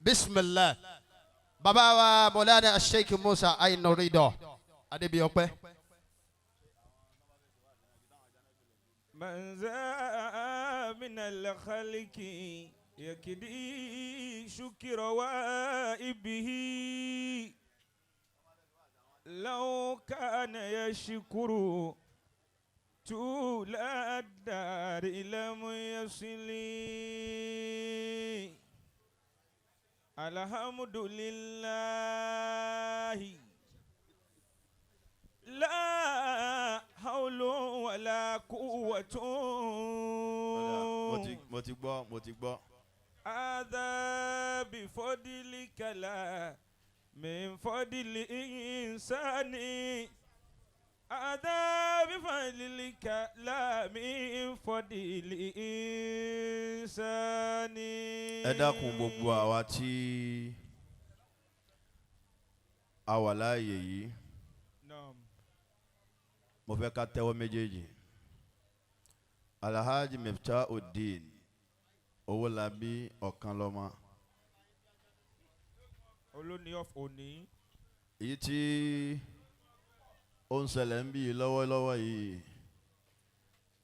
Bismillah. Baba wa Maulana Sheikh Musa Ainu Ridoh. Adaby ọpẹ́. من ذا من الخلق يكدي شكر وائبه لو كان يشكر طول الدار لم يصل الحمد لله لا حول ولا قوة mo ti gbọ́. هذا بفضلك لا من فضل الإنسان هذا بفضلك لا من فضل الإنسان. ẹ dákun gbogbo àwa tí a wà láàyè yìí mo fẹ́ ká tẹ́wọ́ méjèèjì. Alhaji Miftauddin Owolabi Okanlomo olóní of òní. èyí tí ó ń ṣẹlẹ̀ ń bí lọ́wọ́lọ́wọ́ yìí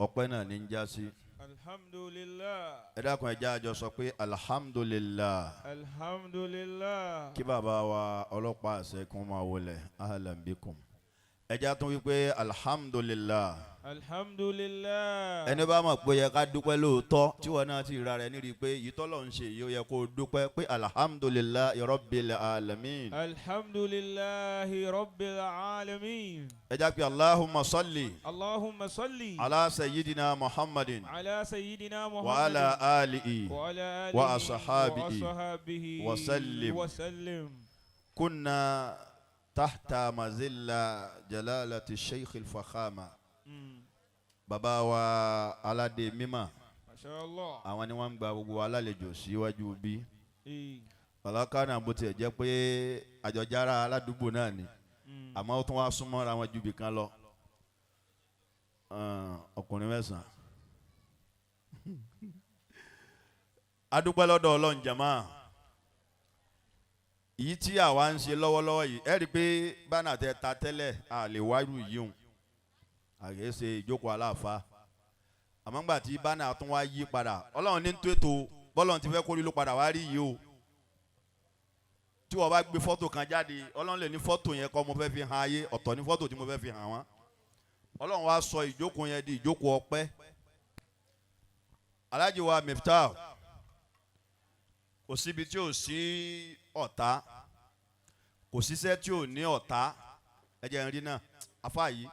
ọpẹ́ náà ní ń já sí. Alhamdulillah. ẹ dákun ẹ jẹ́ àjọ sọ pé alhamdulillah. Alhamdulillah. kí bàbá wa ọlọ́pàá àṣẹ kún máa wọlé ahlan bikum. ẹ jẹ́ àtún wípé alhamdulillah. Alhamdulillah. ẹni bá mọ̀ pé yẹ ká dúpẹ́ lóòótọ́ tí wọn náà ti ra rẹ̀ nírí pé ìtọ́lọ̀ ń ṣe yìí ó yẹ kó dúpẹ́ pé alhamdulillahi rabbil alamin. Alhamdulillahi rabbil alamin. ẹ jẹ́ pé allahumma salli. Allahumma salli. ala sayyidina muhammadin. Ala sayyidina Muhammadin. wa ala alihi. Wa ala alihi. wa ashabihi. Wa ashabihi. wa sallim. Wa sallim. kunna tahta mazilla jalalati sheikh al-fakhama. Bàbá wa aládé mímọ́ àwọn ni wọ́n ń gba gbogbo alálejò síwájú bí. ọ̀làkànnà bó tiẹ̀ jẹ́ pé àjọjára aládùúgbò náà ni àmọ́ ó tún wá súnmọ́ra wọn ju ibìkan lọ. ọkùnrin mẹ́sàn-án. adúpẹ́ lọ́dọ̀ Ọlọ́run jàmá. èyí tí àwa ń ṣe lọ́wọ́lọ́wọ́ yìí ẹ rí i pé bánà tẹ ta tẹ́lẹ̀ a lè wáyú yìí hùn. àgẹ́ ṣe ìjókòó aláàfáà àmọ́ ńgbà tí bánà tún wá yí padà Ọlọ́run ní tó ètò bọ́lọ́run ti fẹ́ kórí ló padà wá rí yìí o. tí wọ́n bá gbé fọ́tò kan jáde Ọlọ́run lè ní fọ́tò yẹn kọ́ mo fẹ́ fi hàn ayé ọ̀tọ̀ ní fọ́tò tí mo fẹ́ fi hàn wọ́n. Ọlọ́run wá sọ ìjókòó yẹn di ìjókòó ọpẹ́. Alhaji wa Miftau kò síbi tí ò sí ọ̀tá kò síṣẹ́ tí ò ní ọ̀tá ẹ jẹ́ n rí náà afá yìí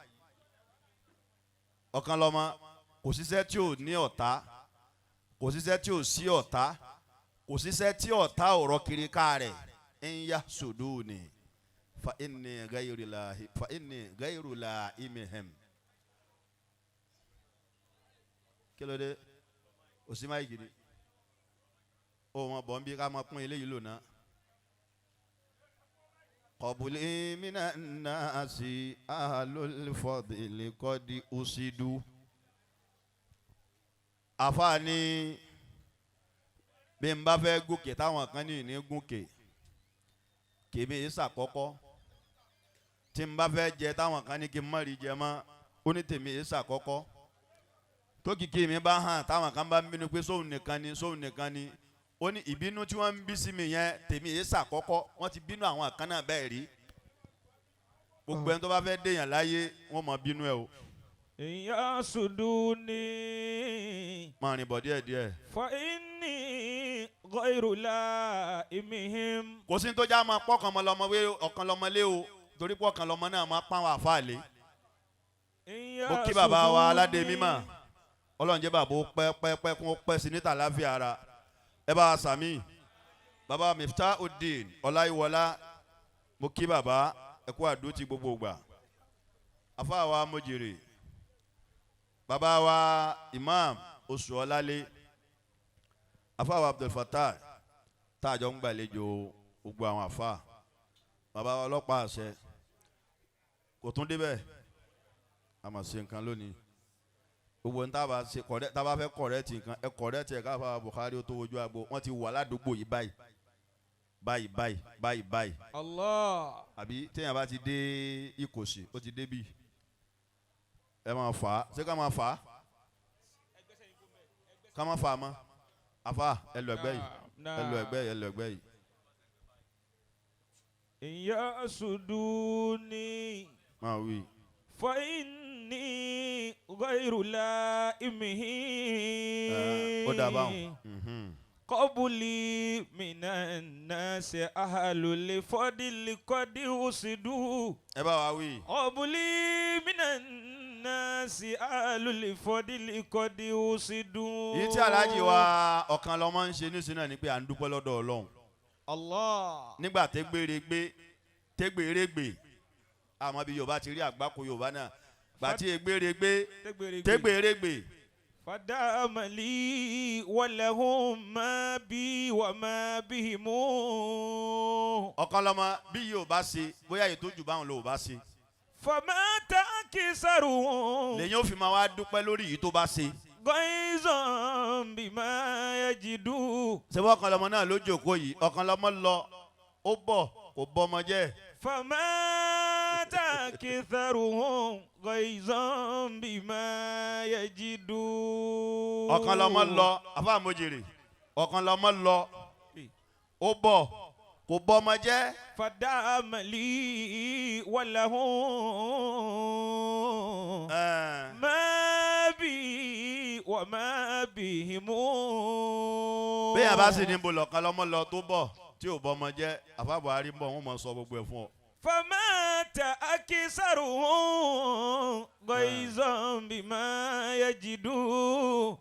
Okanlomo kò síṣẹ́ tí ò ní ọ̀tá kò síṣẹ́ tí ò sí ọ̀tá kò síṣẹ́ tí ọ̀tá ọ̀rọ̀ kiri ká rẹ̀ ń yá sùdúùnì fa inni gairu la imihem. kí ló dé òsì máa gidi ó wọn bọ̀ ń bí ká máa pín eléyìí lónà. qabli minan nasi ahlul fadli qad usidu. àfààní bí n bá fẹ́ gòkè táwọn kan ní ìní gòkè kèmí ìsàkọ́kọ́ tí n bá fẹ́ jẹ táwọn kan ní kí n má rí jẹ mọ́ ó ní tèmi ìsàkọ́kọ́ tó kìkì mi bá hàn táwọn kan bá ń bínú pé sóun nìkan ni ó ní ìbínú tí wọ́n ń bí sí mi yẹn tèmi ìsàkọ́kọ́ wọ́n ti bínú àwọn kan náà bẹ́ẹ̀ rí gbogbo ẹni tó bá fẹ́ déyàn láyé wọ́n mọ̀ bínú ẹ o. ìyá sùdúnì. máa rìn bọ̀ díẹ̀díẹ̀. fa inni ghayru la'imihim. kò sí ní tó já máa pọ́ Ọ̀kanlọ́mọ lé o torí pé Ọ̀kanlọ́mọ náà máa pọ́n àwọn àfáàlé. mo kí bàbá wa aládé mímọ́ Ọlọ́run jẹ́ bàbá ó pẹ́ kún ó pẹ́ sí níta láfíà ara ẹ bá a sàmì bàbá Miftauddin Ọláyíwọlá mo kí bàbá ẹ kú àdó ti gbogbo gbà àfáà wa mojèrè bàbá wa imam oṣù ọlálé àfáà wa Abdulfatah táàjọ ń gbàlejò gbogbo àwọn àfáà bàbá wa ọlọ́pàá àṣẹ kò tún débẹ̀ a máa ṣe nǹkan lónìí gbogbo ní tábà ṣe tábà fẹ́ kọ̀rẹ́tì nǹkan ẹ kọ̀rẹ́tì ẹ̀ káfà Buhari ó tó wojú agbo wọ́n ti wà ládùúgbò yìí báyìí báyìí. Allah. Àbí téèyàn bá ti dé Ìkòsí ó ti dé bí ẹ máa fà á ṣé ká máa fà á ká máa fà á mọ́ àfà ẹ lọ ẹgbẹ́ yìí ẹ lọ ẹgbẹ́ yìí ẹ lọ ẹgbẹ́ yìí. Ìyá sùdúni. Máa wí. Fa inni ghayru laimihi. Ó dà báwọn. Qabuli minan nasi ahlul fadli qad usidu. Ẹ bá wa wí. Qabuli minan nasi ahlul fadli qad usidu. Yìí tí Alhaji wa Okanlomo ń ṣe nísìnyí náà ni pé à ń dúpẹ́ lọ́dọ̀ Ọlọ́run. Allah. Nígbà tẹ́gbèrègbè àmọ́ bí Yorùbá ti rí àgbákò Yorùbá náà gbà tí tẹ́gbèrègbè. Fadamali walahum ma bi wa ma bihimu. Okanlomo bí Yorùbá ṣe bóyá ètò jù báwọn ló bá ṣe. Famata kisaru. Lẹ́yìn ó fi máa wá dúpẹ́ lórí yìí tó bá ṣe. Goizon bima yajidu. Ṣé wọ́n Okanlomo náà ló jókòó yìí Okanlomo lọ ó bọ̀ kò bọ́mọ jẹ́. Famata kisaru. Goizon bima yajidu. Okanlomo lọ àfáà Mojèrè Okanlomo lọ ó bọ̀ kò bọ́mọ jẹ́. Fadamali walahum ma bi wa ma bihimu. Bí a bá sì ní bolo Okanlomo lọ tó bọ̀ tí ò bọ́mọ jẹ́ àfáà Buhari ń bọ̀ wọ́n mọ̀ sọ gbogbo ẹ̀ fún ọ. Famata akisaruhum goizon bima yajidu.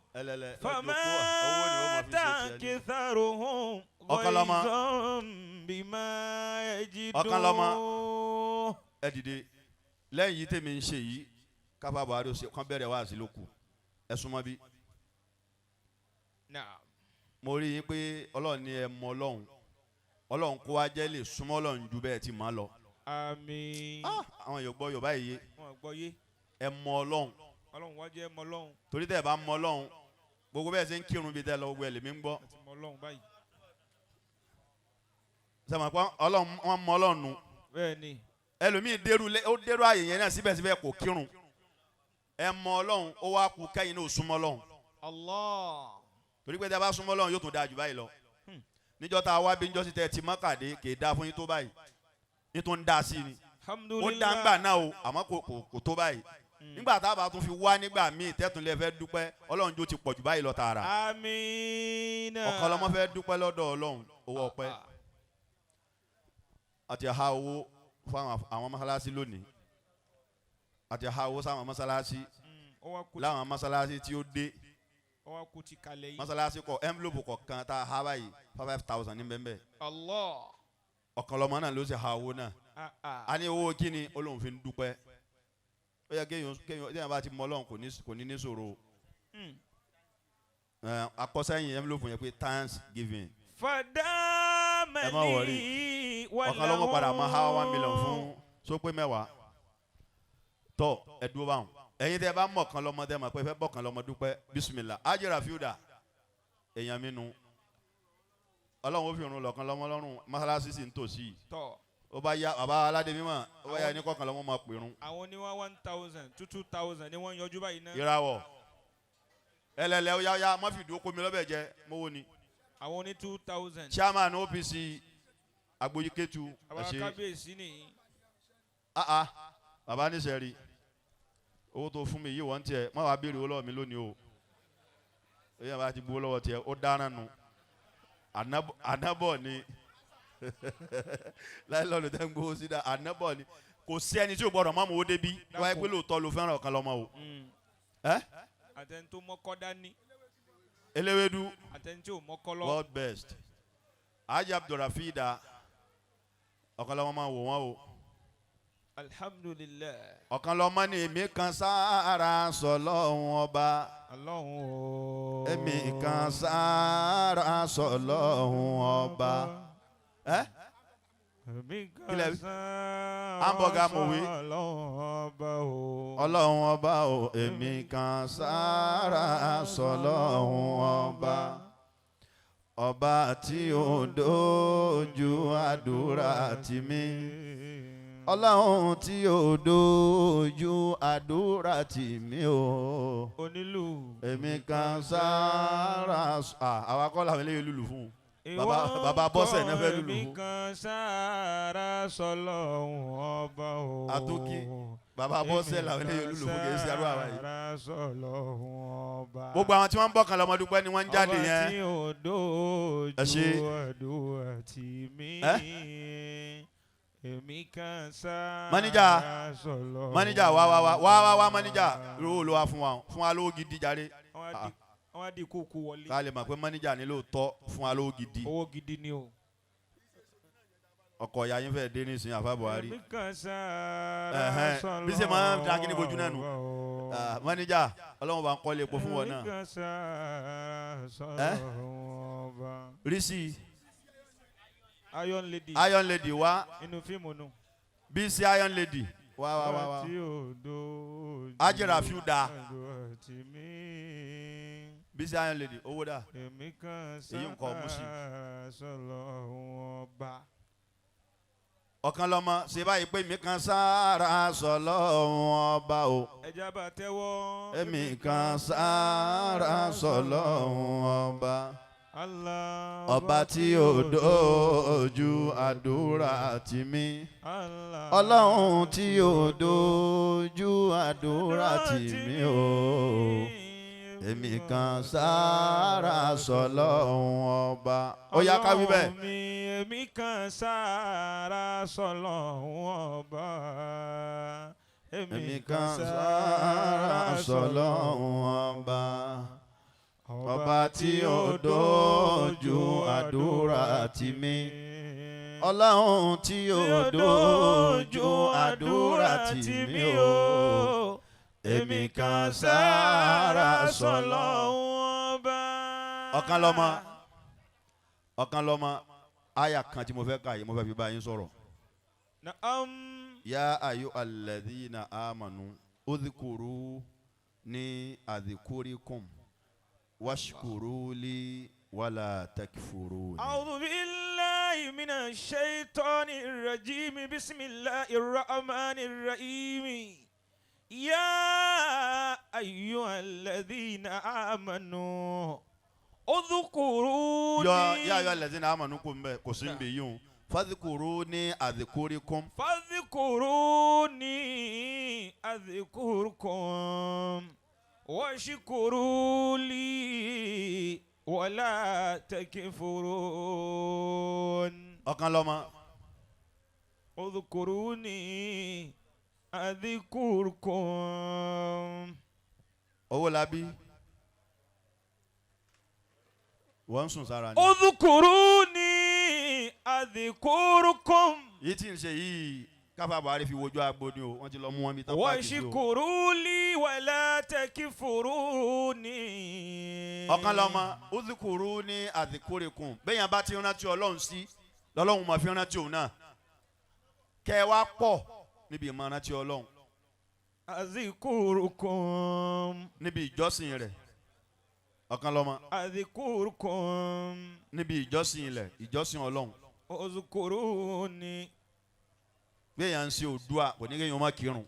Famata akisaruhum goizon bima yajidu. Okanlomo ẹ dìde lẹ́yìn yìí tèmi ń ṣe yìí káfá Buhari ó ṣe kán bẹ̀rẹ̀ wá sí lóku ẹ súnmọ́ bí. Mo rí yín pé Ọlọ́run ní ẹ mọ Ọlọ́run kó wá jẹ́ lè súnmọ́ Ọlọ́run ju bẹ́ẹ̀ tí máa lọ. Àmín. Àwọn yóò gbọ́ Yorùbá yìí. Wọ́n gbọ́ yé. Ẹ mọ Ọlọ́run. Ọlọ́run wá jẹ́ mọ Ọlọ́run. Torí tẹ́ ẹ bá mọ Ọlọ́run gbogbo bẹ́ẹ̀ ṣe ń kírun bíi tẹ́ lọ gbogbo ẹ̀ lèmi ń gbọ́. Ẹ ti mọ Ọlọ́run báyìí. Sẹ́mi pé wọ́n mọ Ọlọ́run nù. Bẹ́ẹ̀ni. Ẹlòmíì ó dérú àyè yẹn náà síbẹ̀síbẹ̀ kò kírun. Ẹ mọ Ọlọ́run ó wá kú kẹ́yìn náà ó súnmọ́ Ọlọ́run. Allah. Torí pé tẹ́ bá súnmọ́ Ọlọ́run yóò tún dáa jù báyìí lọ. Níjọ́ tá a wá bí njọ́ sí tẹ́ ti mọ́kàdé kì í dáa fún yín tó báyìí. Yín tó ń dá sí ni. Ó dá ńgbà náà o àmọ́ kò tó báyìí. Nígbà tá a bá tún fi wá nígbà míì tẹ́tùn lè fẹ́ dúpẹ́ Ọlọ́run jó ti pọ̀ jù báyìí lọ tààrà. Àmín. Okanlomo fẹ́ dúpẹ́ lọ́dọ̀ Ọlọ́run owó ọpẹ́. Àti ha owó fún àwọn mọ́sálásí lónìí. Àti ha owó sáwọn mọ́sálásí. Láwọn mọ́sálásí tí ó dé. Mọ́sálásí kọ envelope kọ̀ọ̀kan tá a ha báyìí 5,000 ní bẹ́ẹ̀ bẹ́ẹ̀. Allah. Okanlomo náà ló ṣe ha owó náà. A ní owó kíni Ọlọ́run fi ń dúpẹ́. Ó yẹ kéèyàn bá ti mọ Ọlọ́run kò ní níṣòro. Akọ́sẹ́yìn envelope yẹn pé Thanksgiving. Fadamali walahum. Okanlomo padà máa ha 1 million fún sópé mẹ́wàá. Tọ́ ẹ dúró báwọn. Ẹ̀yin tẹ́ bá mọ̀ Okanlomo tẹ́ mọ̀ pé fẹ́ bọ̀ Okanlomo dúpẹ́ bismillah ajira fiuda èèyàn mi nu Ọlọ́run ó fi irun lọ Okanlomo lọ́rùn mọ́sálásí sì ń tòsí ó bá yá bàbá aládé mímọ́ ó bá yá ní Okanlomo máa pèrún. Àwọn ní 1,000 to 2,000 ni wọ́n yọjú báyìí náà. Ìràwọ̀ ẹlẹ́lẹ́ ó yá má fi dúró kó mi lọ́bẹ̀ jẹ́ mówó ni. Àwọn ní 2,000. Chairman OPC Agboyi Ketu. Àwọn kábíyèsí nìyí. Bàbá níṣẹ́ owó tó fún mi yìí wọ́n tiẹ̀ má wàá béèrè owó lọ́wọ́ mi lónìí o èyí àbá ti gbowó lọ́wọ́ tiẹ̀ ó dáná nu ànábọ̀ ni láìlọ́ọ̀lù tẹ́ ń gbowó sí dá ànábọ̀ ni kò sí ẹni tí ò gbọ́dọ̀ mọ́ owó débí wáyé pé lóòótọ́ ló fẹ́ràn Okanlomo o. Àtẹ̀ntó mọ́kọ́ dání. Eléwédú. Àtẹ̀ntó mọ́kọ́ lọ. God best. Ajá Abdulrafida Okanlomo máa wò wọ́n o. Alhamdulillah. Okanlomo ni èmi kan sára sọlọ́hun ọba. Ọlọ́hun o. Èmi kan sára sọlọ́hun ọba. Èmi kan sára hamburger mo wí. Ọlọ́hun ọba o. Ọlọ́hun ọba o. Èmi kan sára sọlọ́hun ọba. ọba tí ó dojú àdúrà tì mí. Ọlọ́run tí ó dojú àdúrà tì mí o. Onílù. Èmi kan sára àwa kọ́ làwọn eléyìí lùlù fún bàbá bọ́sẹ̀ náà fẹ́ lùlù fún. Èmi kan sára sọlọ́hún ọba o. Àtúnkì bàbá bọ́sẹ̀ làwọn eléyìí lùlù fún kìí ṣe àrùn àwa yìí. Sára sọlọ́hún ọba. Gbogbo àwọn tí wọ́n ń bọ̀ kan lọ́mọ dúpẹ́ ni wọ́n ń jáde yẹn. Ọba tí ò dojú àdúrà tì mí. Èmi kan sára sọlọ́hún. Mánìjà wá mánìjà lówó ló wá fún wa lówó gidi jàre. Wọ́n á di kókó wọlé. Ká lè mọ̀ pé mánìjà ní lóòótọ́ fún wa lówó gidi. Owó gidi ni o. Ọkọ̀ ìyá yín fẹ́ dé nísìnyí àfa Buhari. Èmi kan sára sọlọ́hún. Bí ṣe máa ń da kíní bojú náà nù. Mánìjà Ọlọ́run bá ń kọ́lé epo fún wọn náà. Èmi kan sára sọlọ́hún ọba. Rísì. Iron Lady wá. Inú fíìmù nù. Bí sí Iron Lady. Wá. Ajẹ́ra fi da. Bí sí Iron Lady owó dà. Èmi kan èyí ń kọ́ Muslim. sọlọ́hún ọba. Ọ̀kanlọ́mọ ṣe báyìí pé èmi kan sára sọlọ́hún ọba o. Ẹja bá tẹ́wọ́. Èmi kan sára sọlọ́hún ọba. Allah. Ọba tí ó dojú àdúrà tì mí. Ọlọ́run tí ó dojú àdúrà tì mí o. Èmi kan sára sọlọ́hún ọba. Ó yá ká wí bẹ́ẹ̀. Èmi kan sára sọlọ́hún ọba. Èmi kan sára sọlọ́hún ọba. Ọba tí ó dojú àdúrà tì mí. Ọlọ́run tí ó dojú àdúrà tì mí o. Èmi kan sára sọlọ́hún ọba. Ọ̀kanlọ́mọ àyà kan tí mo fẹ́ kà yìí mo fẹ́ fi bá yín sọ̀rọ̀. Ya ayyuhal ladhina amanu udhkuru ni adhkurikum. واشكروا لي ولا تكفرون. أعوذ بالله من الشيطان الرجيم. بسم الله الرحمن الرحيم. يا أيها الذين آمنوا اذكروني. يا أيها الذين آمنوا كسم بيوم فاذكروني أذكركم. فاذكروني أذكركم واشكروا لي ولا تكفرون. Ọ̀kanlọ́mọ. اذكروني أذكركم. Owólabí. Wọ́n sùn sára ni. اذكروني أذكركم. Yìí tí ń ṣe yìí káfá Buhari fi wojú agbo ni o, wọ́n ti lọ mú wọn bí tán pàkì sí o. واشكروا لي ولا تكفروني. Ọ̀kanlọ́mọ. Udhkuruni adhkurikum. Bẹ́yàn bá ti rántí Ọlọ́run sí lọ́lọ́run máa fi rántí òun náà. Kẹ́ ẹ wá pọ̀ níbi ìmọ̀ rántí Ọlọ́run. أذكركم. Níbi ìjọsìn rẹ̀. Ọ̀kanlọ́mọ. أذكركم. Níbi ìjọsìn rẹ̀, ìjọsìn Ọlọ́run. اذكروني. Bẹ́yàn ń ṣe òdua kò ní kéèyàn má kírun.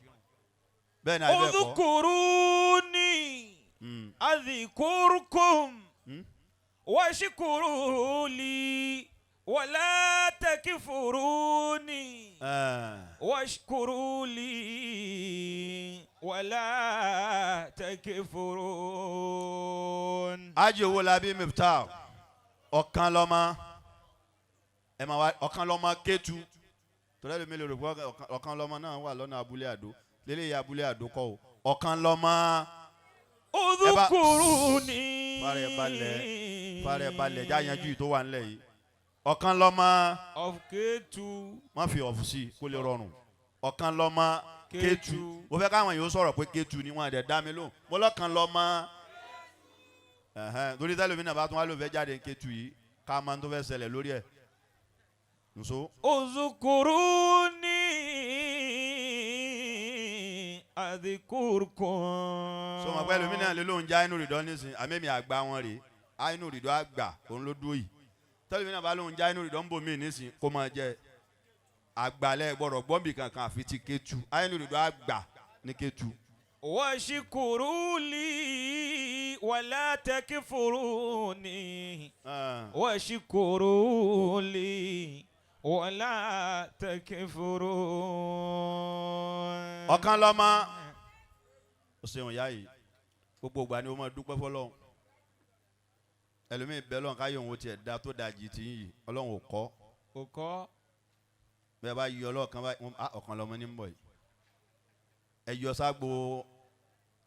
Bẹ́ẹ̀ ni àìbẹ́ẹ̀ kọ́. اذكروني أذكركم واشكروا لي ولا تكفروني. واشكروا لي ولا تكفرون. Aji Owólabí Miftah. Ọ̀kanlọ́mọ. Ẹ máa wá Ọ̀kanlọ́mọ Ketu. Tọ́lá ló mélòó rẹ̀ pé Ọ̀kanlọ́mọ náà wà lọ́nà Abúlé Àdó. Lélẹ́yìí Abúlé Àdó kọ́ o. Ọ̀kanlọ́mọ. Udhkuruni. Fárẹ̀ balẹ̀ já yanjú yìí tó wà nílẹ̀ yìí. Ọ̀kanlọ́mọ. Of Ketu. Má fi ọ̀fù sí kó lè rọrùn. Ọ̀kanlọ́mọ Ketu. Mo fẹ́ káwọn yóò sọ̀rọ̀ pé Ketu ni wọ́n àdẹ̀ dá mi lóhùn. Mo lọ́kànlọ́mọ. Torí tẹ́lẹ̀ mi náà bá tún wá ló fẹ́ jáde Ketu yìí ká máa ń tó fẹ́ ṣẹlẹ̀ lórí ẹ̀. Nso. Udhkuruni adhkurkum. So ma pẹ̀lú mi náà lè lóun já Ainu Ridoh nísìn àmì àgbà wọn rèé Ainu Ridoh àgbà òun ló dúró yìí tẹ́lẹ̀ mi náà bá lóun já inú Ridoh ń bò mí nísìn kó máa jẹ àgbàlẹ̀ gbọ́dọ̀ gbọ́nbì kankan àfi ti Ketu Ainu Ridoh àgbà ní Ketu. واشكروا لي ولا تكفروني واشكروا لي ولا تكفرون. Okanlomo ó ṣeun ìyá yìí gbogbo ìgbà ni ó máa dúpẹ́ fọlọ́run ẹlòmíì bẹ́ẹ̀ lọ́n káyọ̀ òun tiẹ̀ da tó dajì tì yìí ọlọ́run ò kọ́ bẹ́ẹ̀ bá yọ ọlọ́ọ̀kan báyìí Okanlomo ní ń bọ̀ yìí ẹ yọ ságbo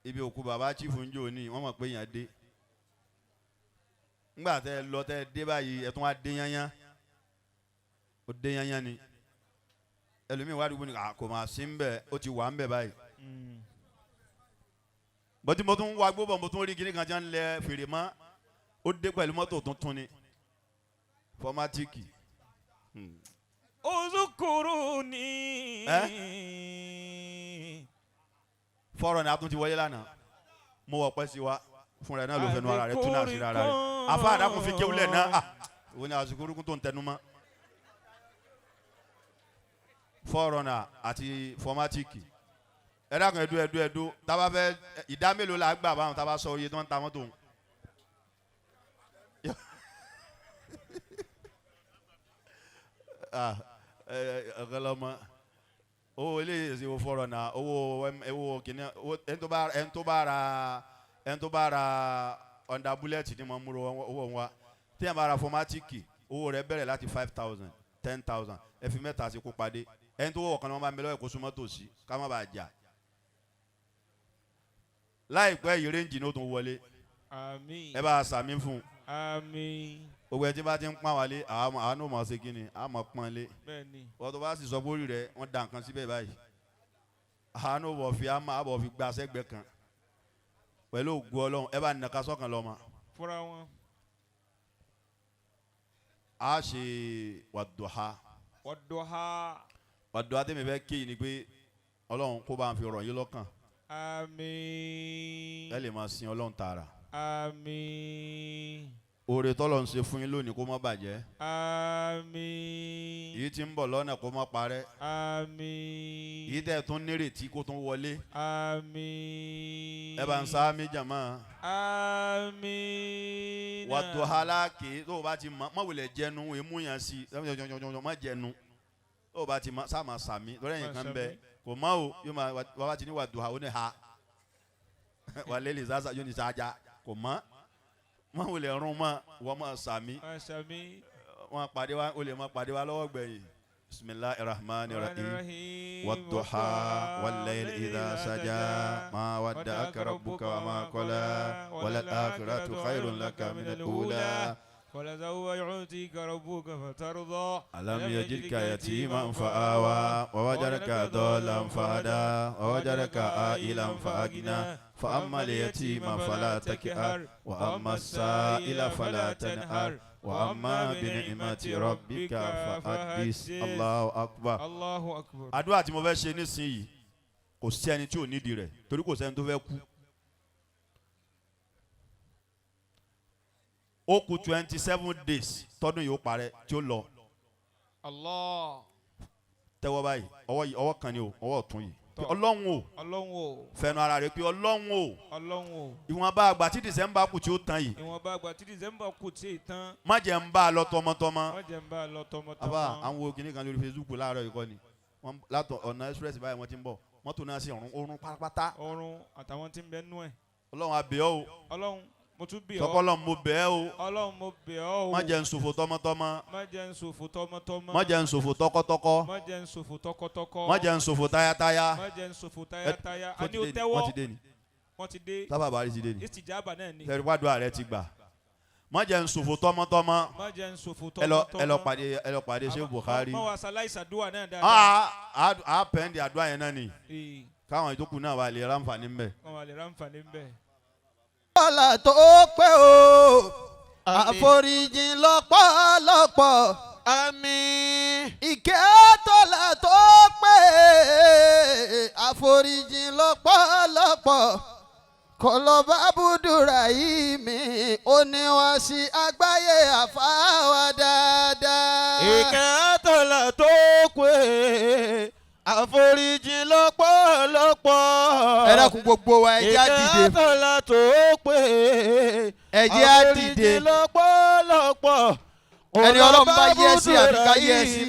ibi òkú bàbá chifu ń jò ní wọ́n mọ̀ pé yẹn dé ńgbà tẹ lọ tẹ dé báyìí ẹ tún wá dé yányán ó dé yányán ni ẹlòmíì wá dùgbò ní kò máa sí ń bẹ̀ ó ti wà ń bẹ̀ báyìí bọ́tí mo tún wá gbóbọ̀ mo tún rí kíní kan jẹ́ ń lẹ fèrè mọ́ ó dé pẹ̀lú mọ́tò tuntun ni fọmátìkì. Uzukuruni. Fọ́rọ̀ ni a tún ti wọlé lánàá mo wọ̀ pẹ́ sí wa fúnra ẹ̀ náà ló fẹnu ara rẹ̀ tún náà sí ara rẹ̀ afa àdàkùn fi kéwúlẹ̀ náà òun ni àsìkò tó ń tẹnu mọ́ fọ́rọ̀ náà àti fọmátìkì ẹ dákun ẹdú tábà fẹ́ ìdá mélòó la gbà báwọn tábà sọ iye tó ń ta mọ́tò ń. Okanlomo owó ilé ìsìn fọ́rọ̀ náà owó kìnìún ẹni tó bá ra ọ̀ndà búlẹ̀tì ni mo múro owó wa tí yẹn bá ra fọmátìkì owó rẹ̀ bẹ̀rẹ̀ láti 5,000 10,000 ẹ fi mẹ́ta sí kó padé ẹni tó wọ̀ Okanlomo bá mi lọ́wọ́ ẹ̀kọ́ súnmọ́ tòsí ká má bàa jà láìpẹ́ yìí rẹ́ǹjì ní ó tún wọlé ẹ bá a sàmí fún gbogbo ẹ tí bá ti ń pọ́n wálé àwọn ò mọ̀ ṣe kí ni àwọn mọ̀ pọ́n lé wọ́n tó bá sì sọ bórí rẹ̀ wọ́n da nǹkan síbẹ̀ báyìí àwọn ò bọ̀ fi àbọ̀ fi gba sẹ́gbẹ̀ kan pẹ̀lú ògùn Ọlọ́run ẹ bá nàka s'Okanlomo. fúnra wọn. a ṣe wàdùhà tẹ́mi fẹ́ kéyìí ni pé Ọlọ́run kó bá ń fi ọ̀rọ̀ yín lọ́kàn. Àmín. ẹ lè máa sin Ọlọ́run tààrà. Àmín. Oore tọ́lọ̀ ń ṣe fún yín lónìí kó má bàjẹ́. Àmín. Èyí tí ń bọ̀ lọ́nà kó má parẹ́. Àmín. Èyí tẹ̀ tún nírètí kó tún wọlé. Àmín. Ẹ bá ń sá mi jàmá. Àmín. Wàdùhálà kì í tó o bá ti mọ̀ wulẹ̀ jẹnu èmú yẹn sí má jẹnu tó o bá ti sá máa sàmí lórí ẹ̀yìn kan bẹ kò mọ́ o yóò máa wá bá ti ní wàdùhá ó ní ha wà lélẹ̀ sáásá yóò ní sáájá kò mọ́ wọ́n wulẹ̀ rún mọ́ wọ́n máa sàmí wọ́n pàdé wa ó lè máa pàdé wa lọ́wọ́ gbẹ̀yìn. Bismillahi rahmani rahim wadduha wallayli idha saja ma wadda'aka rabbuka wa ma qala walal akhiratu khairun laka minal ula ولسوف يعطيك ربك فترضى ألم يجدك يتيما فآوى ووجدك ضالا فهدى ووجدك عائلا فأغنى فأما اليتيم فلا تقهر وأما السائل فلا تنهر وأما بنعمة ربك فحدث. الله أكبر. الله أكبر. àdúrà tí mo fẹ́ ṣe nísìnyí kò sí ẹni tí ò nídìí rẹ̀ torí kò sẹ́ni tó fẹ́ kú. Ó kù 27 days tọdún yìí ó parẹ́ tí ó lọ. Allah. Tẹ́wọ́ báyìí ọwọ́ kan ni o ọwọ́ ọ̀tún yìí. Ọlọ́run o fẹnu ara rẹ̀ pé Ọlọ́run o ìwọ̀nba àgbà tí December kù tí ó tán yìí. ìwọ̀nba àgbà tí December kù tí ì tán. má jẹ́ ń bá a lọ tọmọtọmọ. má jẹ́ ń bá a lọ tọmọtọmọ. àbá àwọn wo kìnnìkan lórí Facebook láàárọ̀ yìí kọ́ ni látọ̀ ọ̀nà express báyìí wọ́n ti ń bọ̀ mọ́tò náà sì ọ̀run pátápátá. ọ̀run àtàwọn tí ń bẹ nú ẹ̀. Ọlọ́run a bẹ̀ ọ́ o. Ọlọ́run mo tún bẹ̀ ọ́. Sọkọlọ́run mo bẹ̀ ẹ́ o. Ọlọ́run mo bẹ̀ ọ́ o. má jẹ́ ń ṣòfò tọmọtọmọ. má jẹ́ ń ṣòfò tọmọtọmọ. má jẹ́ ń ṣòfò tọkọtọkọ. má jẹ́ ń ṣòfò tọkọtọkọ. má jẹ́ ń ṣòfò táyátáyá. má jẹ́ ń ṣòfò táyátáyá. a ní o tẹ́wọ́. wọ́n ti dé ni. wọ́n ti dé. sábà bàárí ti dé ni. ìsìjàbà náà ni. fẹ́ẹ́ wádùn ààrẹ ti gbà. má jẹ́ ń ṣòfò tọmọtọmọ. má jẹ́ ń ṣòfò tọmọtọmọ. ẹ lọ pàdé Sheikh Bukhari. má wà sàláìsì àdúrà náà dáadáa. a pẹ́ndì àdúrà yẹn náà ni. káwọn ìtókù náà wà lè ráǹfààní mbẹ. wà lè ráǹfààní mbẹ. ọlá tó pé o àforíjìn lọ́pọ̀lọpọ̀ àmín. ìkẹ́ tọ́lá tó pé àforíjìn lọ́pọ̀lọpọ̀ kọlọ́ba Abudurahimi oníwàásí àgbáyé àfáwà dáadáa. Ìkẹ́ àtọ̀là tó pé àforíjì lọ́pọ̀lọpọ̀. Ẹ dákun gbogbo wa ẹ jẹ́ á dìde. Ìkẹ́ àtọ̀là tó pé ẹ jẹ́ á dìde. àforíjì lọ́pọ̀lọpọ̀. Ẹni Ọlọ́run bá yẹ sí àfi ká yẹ sí.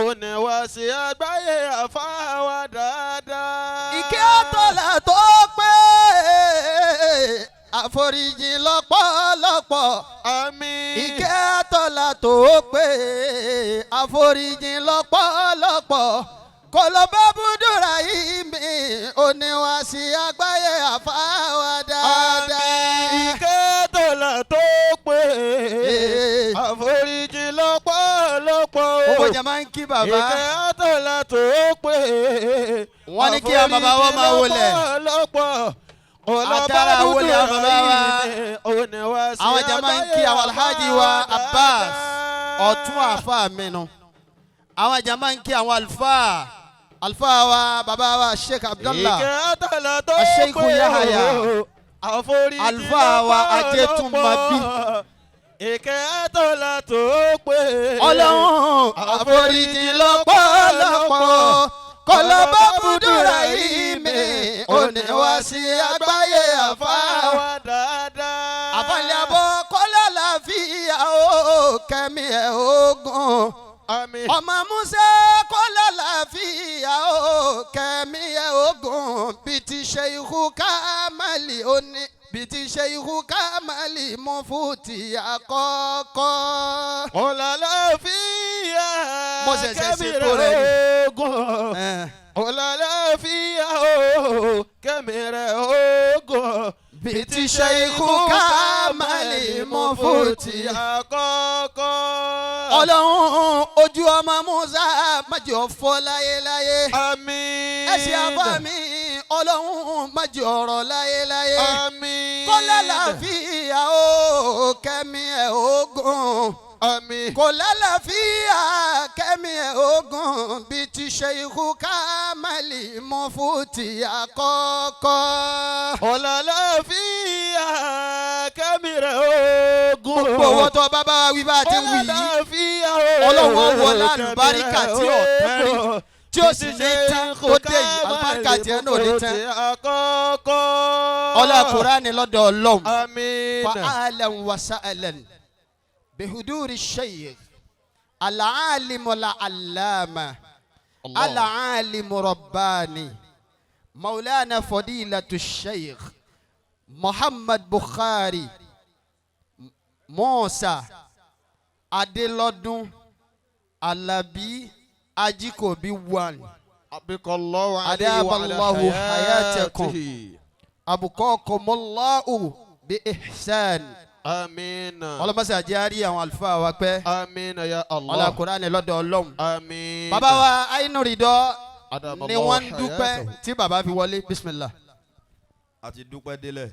Oníwàásí àgbáyé àfáwà dáadáa. Ìkẹ́ àtọ̀là tó pé àforíjì lọ́pọ̀lọpọ̀. Àmín. Ìkẹ́ àtọ̀là tó pé àforíjì lọ́pọ̀lọpọ̀. Kọlọ́ba Abudurahimi oníwàásí àgbáyé àfáwà dáadáa. Ìkẹ́ àtọ̀là tó pé àforíjì lọ́pọ̀lọpọ̀. Gbogbo jama ń kí bàbá. Ìkẹ́ àtọ̀là tó pé Wọ́n ní kí àwọn bàbá wọn máa wọlé. Àtàrà wọlé àwọn bàbá wa. Àwọn jama ń kí àwọn alhaji wa Abbas ọ̀tún àfa mẹ́nu. Àwọn jama ń kí àwọn alfa wa bàbá wa Sheikh Abdullah. Ìkẹ́ àtọ̀là tó Sheikh pé Yahaya. àforíjì Alfa wa Ajétúnmabí. Ìkẹ́ àtọ̀là tó pé Ọlọ́run àforíjì lọ́pọ̀lọpọ̀. Kọlọ́ba Abudurahimi oníwàásí àgbáyé àfáwà dáadáa. àfàlẹ́ àbọ̀ kọ́lá làáfíà ó kẹ́mi ẹ̀ ogun. Àmín. Ọmọ Musa kọ́lá làáfíà ó kẹ́mi ẹ̀ ogun. Bí ti Sheikh Kamali oní. Bí ti Sheikh Kamali Mufuti àkọ́kọ́. Kọ́lá làáfíà Mo ṣẹ̀ṣẹ̀ ṣètò rẹ̀ ni. ogun. Kọ́lá làáfíà kẹ́mi rẹ̀ ogun. Bí ti Sheikh Kamali Mufuti àkọ́kọ́. Ọlọ́run ojú ọmọ Musa má jẹ́ ó fọ́ láyéláyé. Àmín. Ẹ̀sìn àbá mi Ọlọ́run má jẹ́ ó rọ̀ láyéláyé. Àmín. Kọ́lá làáfíà ó kẹ́mi ẹ̀ ogun. Àmín. Kò lálàáfíà kẹ́mi ẹ̀ ogun. Bí ti Sheikh Kamali Mufuti àkọ́kọ́. Kọ́lá làáfíà kẹ́mi rẹ̀ ogun. Gbogbo owó tó bàbá wa wí bá ti wí yìí. Ọlọ́run wọlé àlùbáríkà tí ò tán rí. Tí ó sì ní tán tó dé yìí àlùbáríkà tí ẹ náà ní tán. Ọlá Kùránì lọ́dọ̀ Ọlọ́run. Àmín. Fa'alan wa sa'alan bihuduri Sheikh al-alimu al-allama al-alimu rabbani Maulana Fadilatu Sheikh Muhammad Bukhari Musa Adelodun Alabi Ajikobi 1. Adaballahu hayatakum. Abukakumullahu bi ihsan. Àmín. Ọlọ́mọsí àjẹ́rí àwọn àlùfáà wa pẹ́. Àmín ya Allah. Ọlá Kùránì lọ́dọ̀ Ọlọ́run. Àmín. Bàbá wa Ainu Ridoh Adaballahu ni wọ́n ń dúpẹ́ hayatakum. tí bàbá fi wọlé. Bismillah. àti dúpẹ́ délẹ̀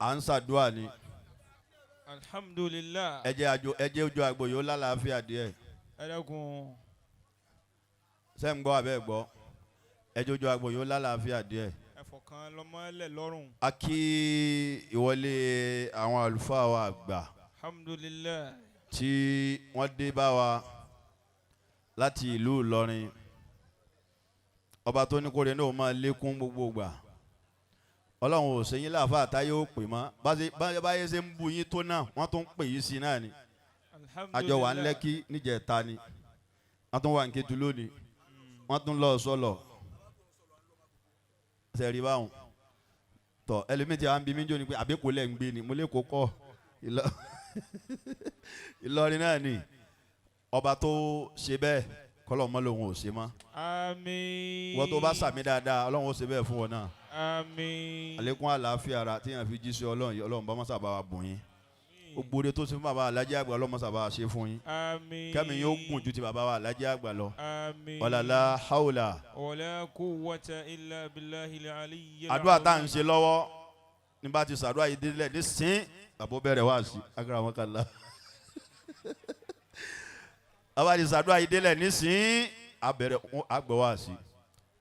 à ń ṣàdúrà ni Alhamdulillah. ẹ jẹ́ ojú àgbò yóò lálàáfíà díẹ̀ Ẹ dákun. ṣé ń gbọ́ abẹ́ gbọ́ ẹ jẹ́ ojú àgbò yóò lálàáfíà díẹ̀. Ẹ fọkàn lọ́mọlẹ̀ lọ́rùn. a kí ìwọlé àwọn àlùfáà wa àgbà Alhamdulillah. tí wọ́n dé bá wa láti ìlú Ìlọrin ọba tó ní kóre náà máa lékún gbogbo gbà Ọlọ́run ò sẹ́yìn láàfáà táyé ó pè mọ́ báyé ṣe ń bu yín tó náà wọ́n tún ń pè yín sí náà ni àjọ wà ń Lẹ́kí níjẹ̀ta ni wọ́n tún wà ń Ketu lónìí wọ́n tún lọ sọ́lọ̀ sẹ́rí báwọn tọ ẹlòmíì tí a ń bi mí jọ ni pé àbíkò lẹ́ ń gbé ni mo lè kó kọ́ Ìlọrin náà ni ọba tó ṣe bẹ́ẹ̀ kọ́lọ́ mọ́ lòun ò ṣe mọ́. Àmín. wọ́n tó bá sàmì dáadáa Ọlọ́run ó ṣe bẹ́ẹ̀ fún wọn náà. Àmín. àlékún àlàáfíà ara tí yàn fi jí sí Ọlọ́run yìí Ọlọ́run bá mọ́sà bá wa bùn yín. gbogbo oore tó ṣe fún bàbá Alhaji àgbà Ọlọ́run mọ́sà bá wa ṣe fún yín. Àmín. kẹ́mi yóò gùn ju ti bàbá wa Alhaji àgbà lọ. Àmín. wàlálà haúlà. Wala quwwata illa billahil aliyyil àdúrà tá à ń ṣe lọ́wọ́ ní bá ti sàdúrà yìí délẹ̀ ní sín àbó bẹ̀rẹ̀ wá sí akramakallah. bàbá ti sàdúrà yìí délẹ̀ ní sín abẹ̀rẹ̀ àgbẹ̀ wá sí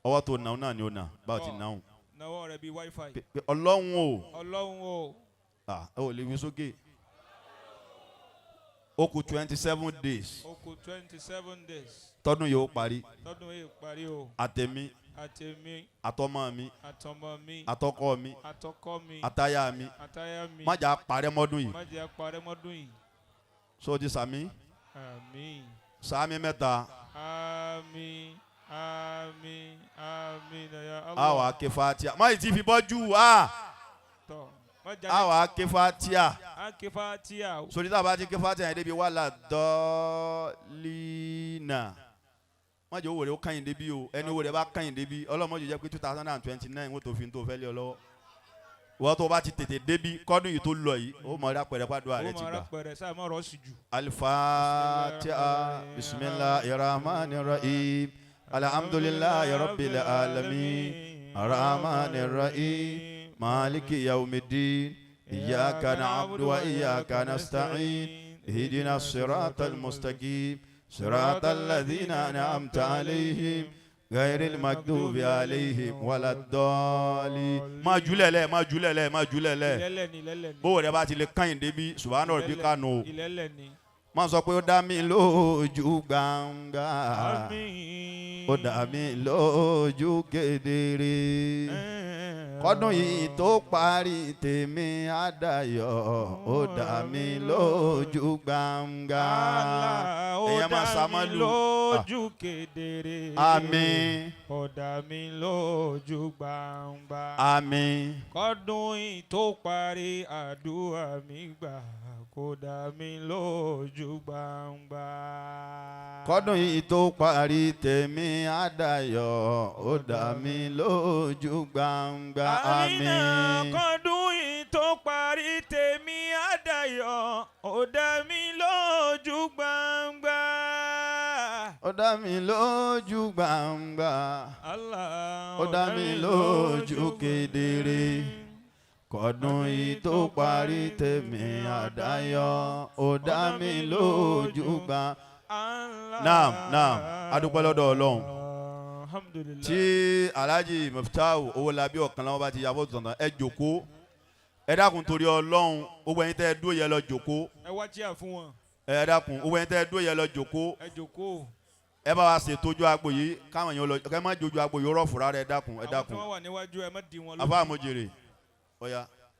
ọwọ́ tó náà ni ó nà báwo ti náà. Nawọ́ rẹ̀ bí wifi. Ọlọ́run o. Ọlọ́run o. Ó lè wí sókè. Ó kù 27 days. Ó kù 27 days. Tọ́dún yóò parí. Tọ́dún yóò parí o. Àtẹ̀mí. Àtẹ̀mí. Àtọmọ mi. Àtọmọ mi. Àtọkọ mi. Àtọkọ mi. Àtaya mi. Àtaya mi. Má jà parẹ́ mọ́dún yìí. Má jà parẹ́ mọ́dún yìí. So di sàmí. Àmín. Sàmí mẹ́ta. Àmín. Àmín. Àmín ya Allah. Àwa ké Fatiha. Má yìí ti fi bọ́jú wa. Tọ́. Àwa ké Fatiha. A ké Fatiha. Sori tá a bá ti ké Fatiha yẹn débi wàhálà dọ́ọ̀lìnà. Má jẹ́ owó rẹ̀ ó kàyìn débi o. Ẹni owó rẹ̀ bá kàyìn débi. Ọlọ́mọdé jẹ́ pé 2029 wọ́n tó fi tó fẹ́ lé ọ lọ́wọ́. Wọ́n tó bá ti tètè débi kọ́dún yìí tó lọ yìí. Ó mọ̀ ọ́dà pẹ̀rẹ̀ pàdúrà rẹ̀ ti gbà. Ó mọ̀ ọ́dà pẹ̀rẹ̀ sáà mọ̀ rọ̀ sí jù. Al-Fatiha. Bismillahirrahmanirrahim. Alhamdulillahi rabbil alamin. Ar-Rahmanir-Rahim. مالك يوم الدين إياك نعبد وإياك نستعين اهدنا الصراط المستقيم صراط الذين أنعمت عليهم غير المغضوب عليهم ولا الضالين ما جلله ما جلله ما جلله bó rẹ̀ bá ti lè kàn débi subhana rabbika no má sọ pé ó dá mi lójú gbangba ó dá mi lójú kedere kọ́dún yìí tó parí tèmi àdáyọ̀ ó dá mi lójú gbangba èèyàn máa sàmọ́lù lójú kedere àmín ó dá mi lójú gbangba àmín kọ́dún yìí tó parí àdúrà mi gbà kó dá mi lójú gbangba. Kọ́dún yìí tó parí tèmi àdáyọ̀ ó dá mi lójú gbangba àmín. Kọ́dún yìí tó parí tèmi àdáyọ̀ ó dá mi lójú gbangba. Ó dá mi lójú gbangba. Allah Ó dá mi lójú kedere. Kọ́dún yìí tó parí tèmi àdáyọ̀ ó dá mi lójú gbangba. Naam, adúpẹ́ lọ́dọ̀ Ọlọ́run. Alhamdulillah. Tí Alhaji Muftahu Owolabi Okanlomo bá ti yabọ̀ tuntun ẹ jókòó. Ẹ dákun torí Ọlọ́run gbogbo ẹ̀yin tẹ́ ẹ dúró yẹ lọ jókòó. Ẹ wá chíà fún wọn. Ẹ dákun gbogbo ẹ̀yin tẹ́ ẹ dúró yẹ lọ jókòó. Ẹ jókòó. Ẹ bá wa ṣètò ojú agbo yìí káwọn èèyàn lọ kẹ́ má jojú agbo yìí rọ̀ fúra rẹ̀ ẹ dákun ẹ dákun. Àwọn tí wọ́n wà níwájú ẹ má dì wọn lójú. Àfáà Mojèrè. Ọ̀ya.